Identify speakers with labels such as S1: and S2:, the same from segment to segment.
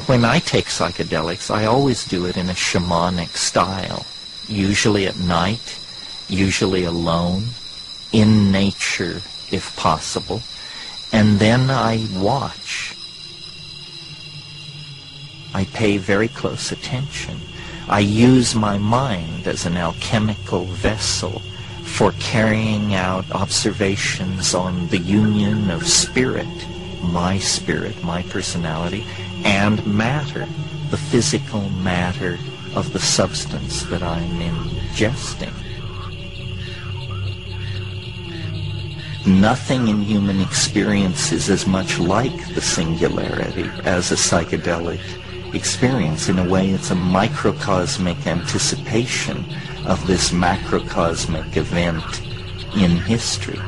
S1: when I take psychedelics, I always do it in a shamanic style, usually at night, usually alone, in nature if possible, and then I watch. I pay very close attention. I use my mind as an alchemical vessel for carrying out observations on the union of spirit, my personality, and matter, the physical matter of the substance that I'm ingesting. Nothing in human experience is as much like the singularity as a psychedelic experience. In a way, it's a microcosmic anticipation of this macrocosmic event in history.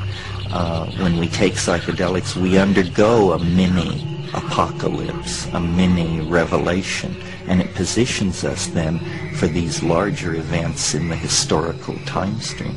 S1: When we take psychedelics, we undergo a mini apocalypse, a mini revelation, and it positions us then for these larger events in the historical time stream.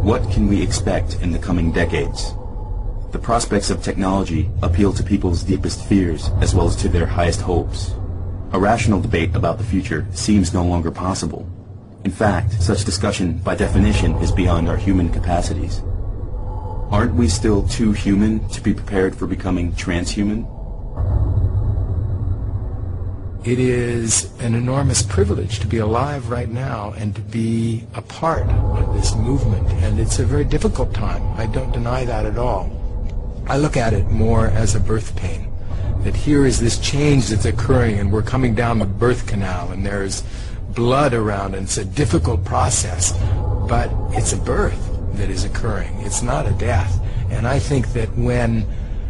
S2: What can we expect in the coming decades? The prospects of technology appeal to people's deepest fears as well as to their highest hopes. A rational debate about the future seems no longer possible. In fact, such discussion, by definition, is beyond our human capacities. Aren't we still too human to be prepared for becoming transhuman?
S3: It is an enormous privilege to be alive right now and to be a part of this movement, and it's a very difficult time. I don't deny that at all. I look at it more as a birth pain, that here is this change that's occurring and we're coming down the birth canal and there's blood around and it's a difficult process, but it's a birth that is occurring. It's not a death. And I think that when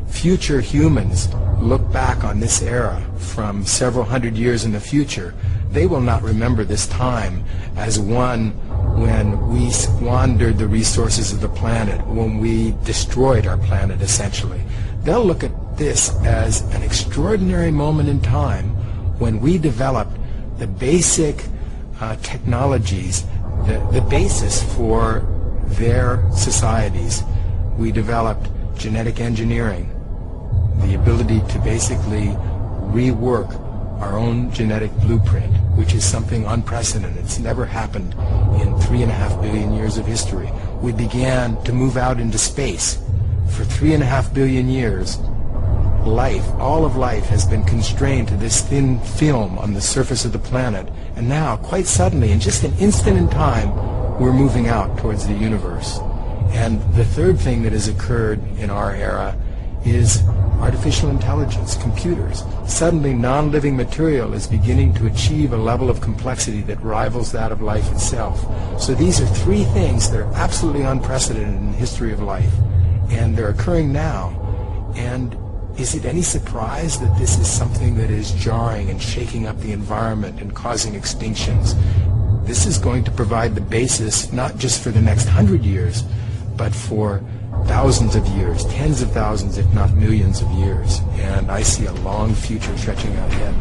S3: future humans look back on this era from several hundred years in the future, they will not remember this time as one when we squandered the resources of the planet, when we destroyed our planet essentially. They'll look at this as an extraordinary moment in time when we developed the basic technologies, the basis for their societies. We developed genetic engineering, the ability to basically rework our own genetic blueprint, which is something unprecedented. It's never happened in 3.5 billion years of history. We began to move out into space. For 3.5 billion years, life, all of life, has been constrained to this thin film on the surface of the planet. And now, quite suddenly, in just an instant in time, we're moving out towards the universe. And the third thing that has occurred in our era is artificial intelligence, computers. Suddenly, non-living material is beginning to achieve a level of complexity that rivals that of life itself. So these are three things that are absolutely unprecedented in the history of life, and they're occurring now. And is it any surprise that this is something that is jarring and shaking up the environment and causing extinctions? This is going to provide the basis not just for the next 100 years, but for thousands of years, tens of thousands, if not millions of years. And I see a long future stretching out ahead.